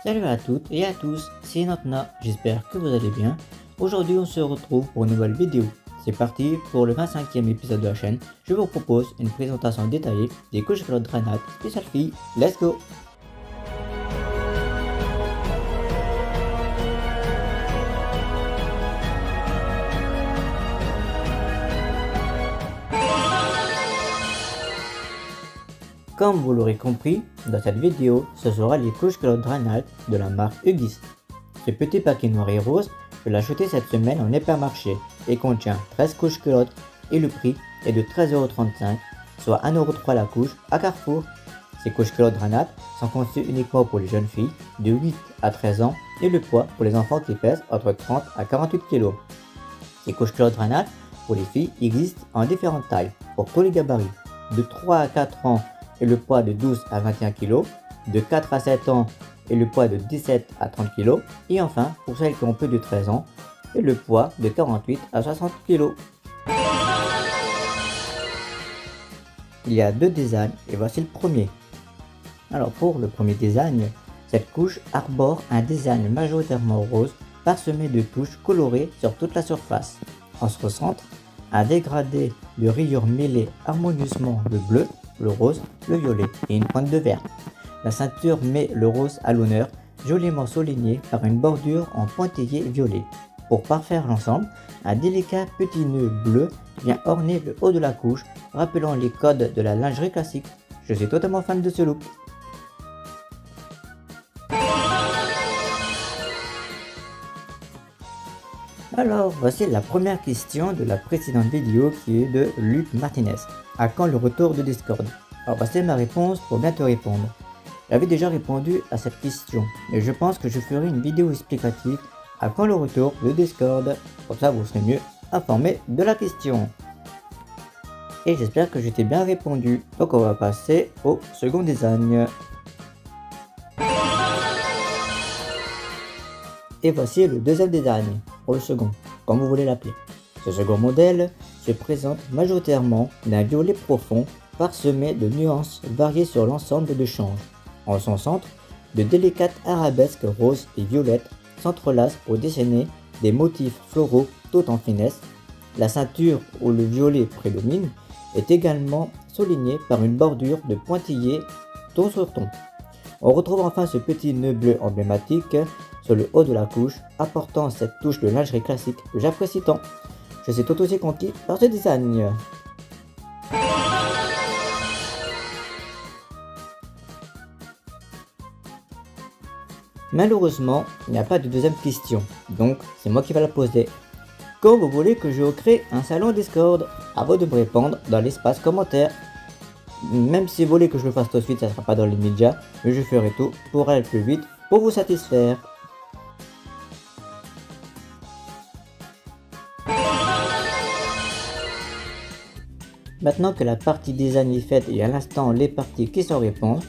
Salut à toutes et à tous, c'est Notna, j'espère que vous allez bien. Aujourd'hui on se retrouve pour une nouvelle vidéo. C'est parti pour le 25e épisode de la chaîne. Je vous propose une présentation détaillée des couches culottes Dranat spécial filles. Let's go! Comme vous l'aurez compris, dans cette vidéo, ce sera les couches culottes Dranat de la marque Huggies. Ce petit paquet noir et rose, je l'ai acheté cette semaine en hypermarché et contient 13 couches culottes et le prix est de 13,35€, soit 1,3€ la couche à Carrefour. Ces couches culottes Dranat sont conçues uniquement pour les jeunes filles de 8 à 13 ans et le poids pour les enfants qui pèsent entre 30 à 48 kg. Ces couches culottes Dranat pour les filles existent en différentes tailles pour tous les gabarits, de 3 à 4 ans et le poids de 12 à 21 kg, de 4 à 7 ans et le poids de 17 à 30 kg, et enfin pour celles qui ont plus de 13 ans et le poids de 48 à 60 kg. Il y a deux designs et voici le premier. Alors pour le premier design, cette couche arbore un design majoritairement rose parsemé de touches colorées sur toute la surface. En son centre, un dégradé de rayures mêlées harmonieusement le bleu, le rose, le violet et une pointe de vert. La ceinture met le rose à l'honneur, joliment souligné par une bordure en pointillé violet. Pour parfaire l'ensemble, un délicat petit nœud bleu vient orner le haut de la couche, rappelant les codes de la lingerie classique. Je suis totalement fan de ce look. Alors, voici la première question de la précédente vidéo qui est de Luc Martinez. À quand le retour de Discord? Alors, voici ma réponse pour bien te répondre. J'avais déjà répondu à cette question, et je pense que je ferai une vidéo explicative à quand le retour de Discord. Comme ça, vous serez mieux informé de la question. Et j'espère que je t'ai bien répondu. Donc, on va passer au second design. Et voici le deuxième design, pour le second, comme vous voulez l'appeler. Ce second modèle se présente majoritairement d'un violet profond parsemé de nuances variées sur l'ensemble de change. En son centre, de délicates arabesques roses et violettes s'entrelacent pour dessiner des motifs floraux tout en finesse. La ceinture où le violet prédomine est également soulignée par une bordure de pointillés ton sur ton. On retrouve enfin ce petit nœud bleu emblématique sur le haut de la couche, apportant cette touche de lingerie classique que j'apprécie tant. Je suis tout aussi conquis par ce design. Malheureusement, il n'y a pas de deuxième question, donc c'est moi qui vais la poser. Quand vous voulez que je crée un salon Discord, à vous de me répondre dans l'espace commentaire. Même si vous voulez que je le fasse tout de suite, ça ne sera pas dans les médias, mais je ferai tout pour aller plus vite pour vous satisfaire. Maintenant que la partie design est faite et à l'instant les parties qui sont répondent,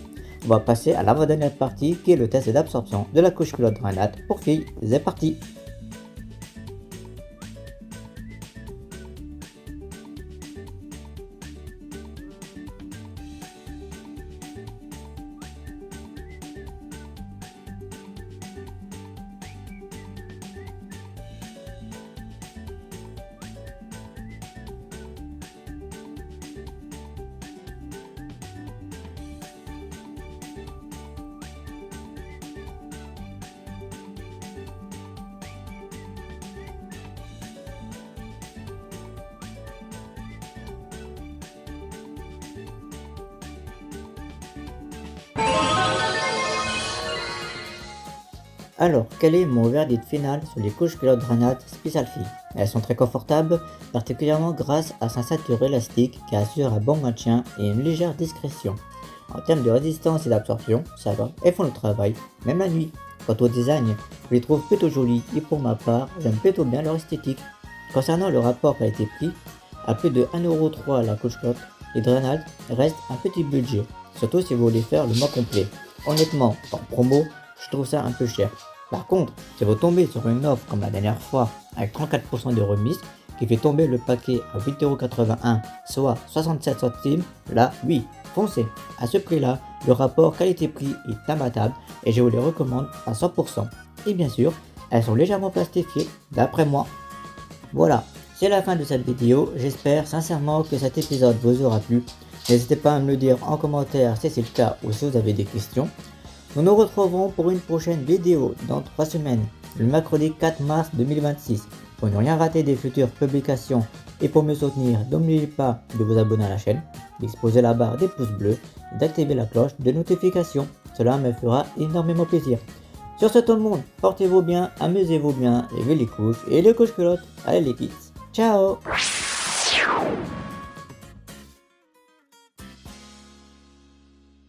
on va passer à l'avant-dernière partie qui est le test d'absorption de la couche culotte Dranat pour filles. C'est parti! Alors, quel est mon verdict final sur les couches culottes Dranat spécial filles? Elles sont très confortables, particulièrement grâce à sa ceinture élastique qui assure un bon maintien et une légère discrétion. En termes de résistance et d'absorption, ça va, elles font le travail, même la nuit. Quant au design, je les trouve plutôt jolies et pour ma part, j'aime plutôt bien leur esthétique. Concernant le rapport qualité-prix, à plus de 1,3€ la couche culotte, les Dranat restent un petit budget, surtout si vous voulez faire le mois complet. Honnêtement, en promo, je trouve ça un peu cher. Par contre, si vous tombez sur une offre comme la dernière fois avec 34% de remise qui fait tomber le paquet à 8,81€, soit 67 centimes, là oui, foncez. À ce prix-là, le rapport qualité-prix est imbattable et je vous les recommande à 100%. Et bien sûr, elles sont légèrement plastifiées d'après moi. Voilà, c'est la fin de cette vidéo. J'espère sincèrement que cet épisode vous aura plu. N'hésitez pas à me le dire en commentaire si c'est le cas ou si vous avez des questions. Nous nous retrouverons pour une prochaine vidéo dans 3 semaines, le mercredi 4 mars 2026. Pour ne rien rater des futures publications et pour me soutenir, n'oubliez pas de vous abonner à la chaîne, d'exposer la barre des pouces bleus et d'activer la cloche de notification. Cela me fera énormément plaisir. Sur ce tout le monde, portez-vous bien, amusez-vous bien, levez les couches et les couches culottes. Allez les kids, ciao!